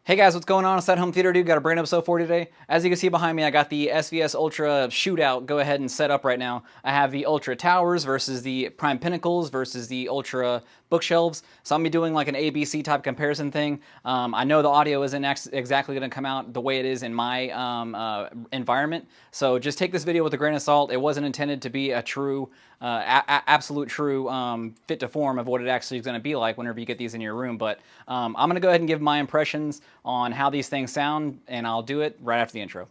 Hey guys, what's going on? It's that home theater dude. Got a brand new episode for you today. As you can see behind me, I got the SVS Ultra shootout. Go ahead and set up right now. I have the Ultra Towers versus the Prime Pinnacles versus the Ultra Bookshelves. So I'm gonna be doing like an ABC type comparison thing. I know the audio isn't exactly going to come out the way it is in my environment. So just take this video with a grain of salt. It wasn't intended to be a true, absolute true fit to form of what it actually is going to be like whenever you get these in your room. But I'm going to go ahead and give my impressions on how these things sound, and I'll do it right after the intro.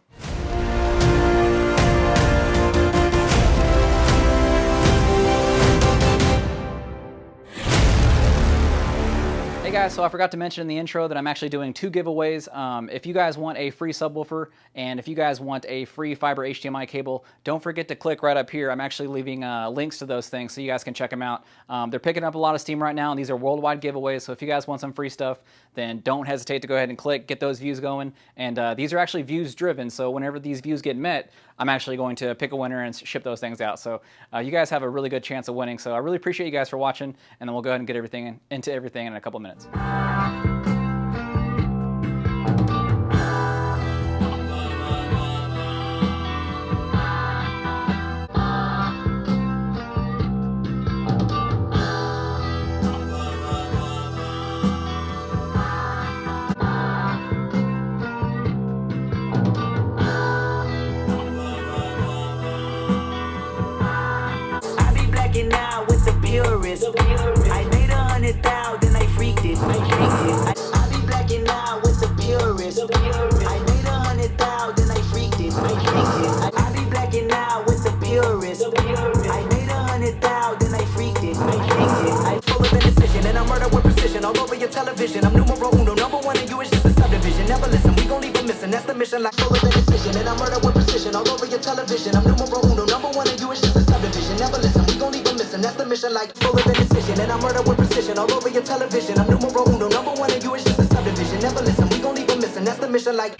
Hey guys, so I forgot to mention in the intro that I'm actually doing two giveaways. If you guys want a free subwoofer and if you guys want a free fiber HDMI cable, don't forget to click right up here. I'm actually leaving links to those things so you guys can check them out. They're picking up a lot of steam right now, and these are worldwide giveaways, so if you guys want some free stuff, then don't hesitate to go ahead and click, get those views going. And these are actually views driven, so whenever these views get met, I'm actually going to pick a winner and ship those things out. So you guys have a really good chance of winning. So I really appreciate you guys for watching, and then we'll go ahead and get into everything in a couple minutes. Now with the purist, I made 100,000, I freaked it. I be blacking out with the purist. I made 100,000, I freaked it. I be blacking out with the purist. I made 100,000, I freaked it. I full of indecision and I murder with precision all over your television. I'm numero uno, number one, and you is just a subdivision. Never listen, we gon' leave it missing. That's the mission. Like full of indecision and I murder with precision all over your television. I'm numero uno, number one, and you is just a subdivision. Never listen, we gon' leave it missing. That's the mission. Like full of indecision and I murder with precision all over your television. I'm numero uno, number one, and you is just a subdivision. Never listen, we gon' leave it missing. That's the mission. Like.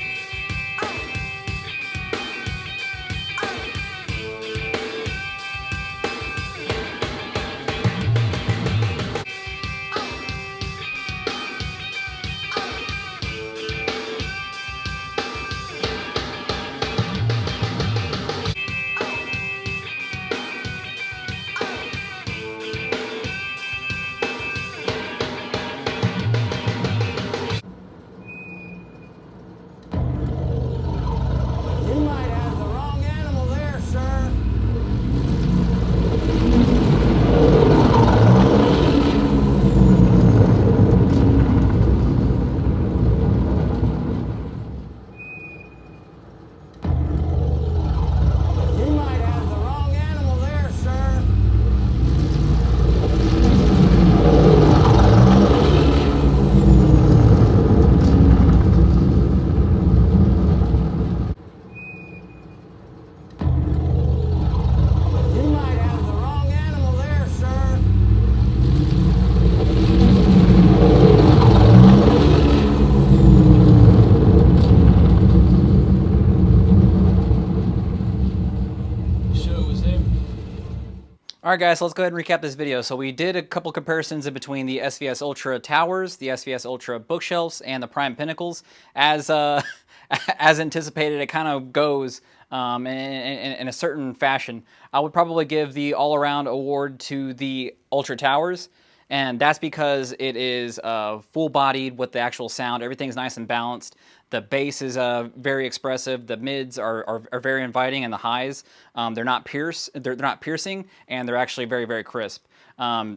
Alright guys, so let's go ahead and recap this video. So we did a couple comparisons in between the SVS Ultra Towers, the SVS Ultra Bookshelves, and the Prime Pinnacles. As as anticipated, it kind of goes in a certain fashion. I would probably give the all-around award to the Ultra Towers, and that's because it is full-bodied with the actual sound. Everything's nice and balanced. The bass is very expressive. The mids are very inviting, and the highs they're not piercing, and they're actually very, very crisp.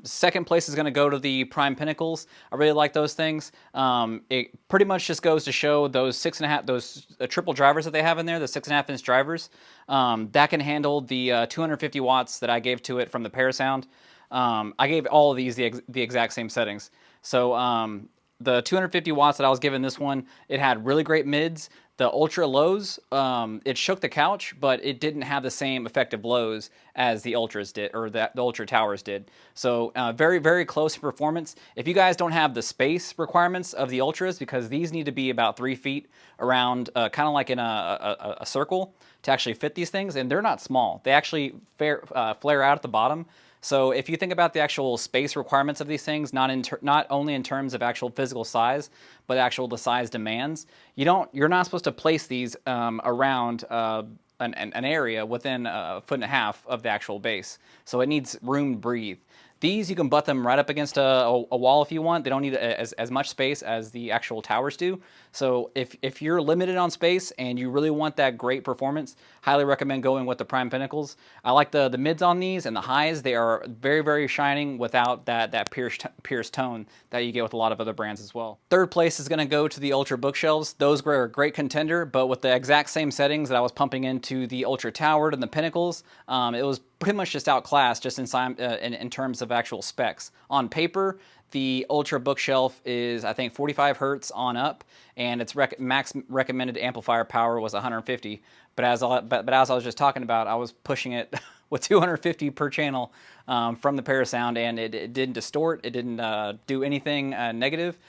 Second place is going to go to the Prime Pinnacles. I really like those things. It pretty much just goes to show those triple drivers that they have in there, the 6.5 inch drivers, that can handle the 250 watts that I gave to it from the Parasound. I gave all of these the exact same settings. So the 250 watts that I was given this one, it had really great mids. The ultra lows, it shook the couch, but it didn't have the same effective lows as the Ultras did, or the Ultra Towers did. So very, very close in performance. If you guys don't have the space requirements of the Ultras, because these need to be about 3 feet around, kind of like in a circle to actually fit these things, and they're not small. They actually flare out at the bottom. So if you think about the actual space requirements of these things, not only in terms of actual physical size, but actual the size demands, you're not supposed to place these around an area within a foot and a half of the actual base. So it needs room to breathe. These, you can butt them right up against a wall if you want. They don't need as much space as the actual towers do. So if you're limited on space and you really want that great performance, highly recommend going with the Prime Pinnacles. I like the mids on these and the highs. They are very, very shining without that pierced tone that you get with a lot of other brands as well. Third place is going to go to the Ultra bookshelves. Those were a great contender, but with the exact same settings that I was pumping into the Ultra Towered and the Pinnacles, it was pretty much just outclassed just in terms of actual specs. On paper, the Ultra bookshelf is, I think, 45 hertz on up, and its max recommended amplifier power was 150. But as I was just talking about, I was pushing it with 250 per channel from the Parasound, and it didn't distort. It didn't do anything negative.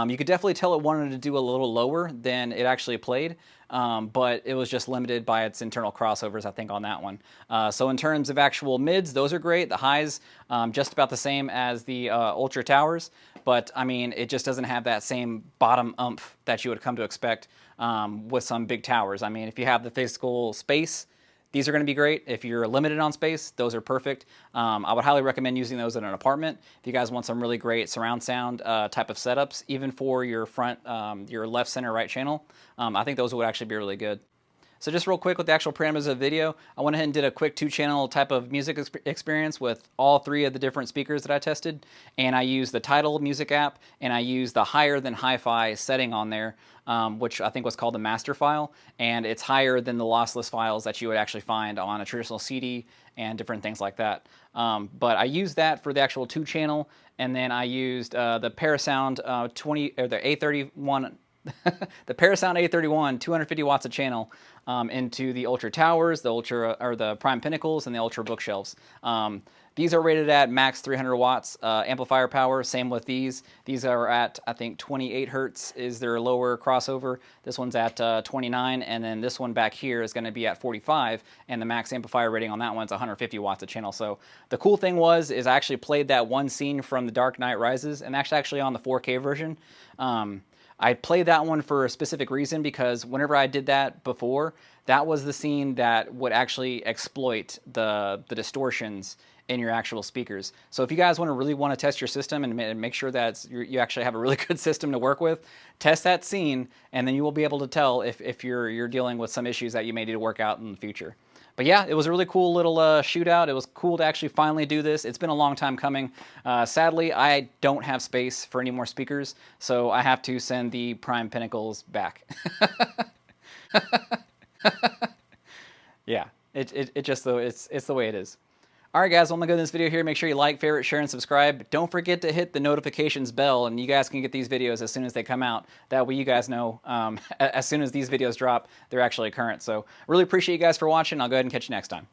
You could definitely tell it wanted to do a little lower than it actually played, but it was just limited by its internal crossovers, I think, on that one. So in terms of actual mids, those are great. The highs, just about the same as the Ultra Towers, but I mean, it just doesn't have that same bottom oomph that you would come to expect with some big towers. I mean, if you have the physical space, these are going to be great. If you're limited on space, those are perfect. I would highly recommend using those in an apartment. If you guys want some really great surround sound type of setups, even for your front, your left, center, right channel, I think those would actually be really good. So just real quick with the actual parameters of the video, I went ahead and did a quick 2-channel type of music experience with all 3 of the different speakers that I tested. And I used the Tidal music app, and I used the higher than hi-fi setting on there, which I think was called the master file. And it's higher than the lossless files that you would actually find on a traditional CD and different things like that. But I used that for the actual 2-channel, and then I used the Parasound the A31 the Parasound A31, 250 watts a channel, into the Ultra Towers, the Prime Pinnacles, and the Ultra bookshelves. These are rated at max 300 watts amplifier power. Same with these. These are at, I think, 28 hertz is their lower crossover. This one's at 29, and then this one back here is going to be at 45, and the max amplifier rating on that one's 150 watts a channel. So the cool thing is I actually played that one scene from The Dark Knight Rises, and actually on the 4K version. I played that one for a specific reason because whenever I did that before, that was the scene that would actually exploit the distortions in your actual speakers. So if you guys really want to test your system and make sure that you actually have a really good system to work with, test that scene, and then you will be able to tell if you're dealing with some issues that you may need to work out in the future. But yeah, it was a really cool little shootout. It was cool to actually finally do this. It's been a long time coming. Sadly, I don't have space for any more speakers, so I have to send the Prime Pinnacles back. Yeah, it's the way it is. Alright guys, well, I'm going to go to this video here. Make sure you like, favorite, share, and subscribe. Don't forget to hit the notifications bell, and you guys can get these videos as soon as they come out. That way you guys know as soon as these videos drop, they're actually current. So really appreciate you guys for watching. I'll go ahead and catch you next time.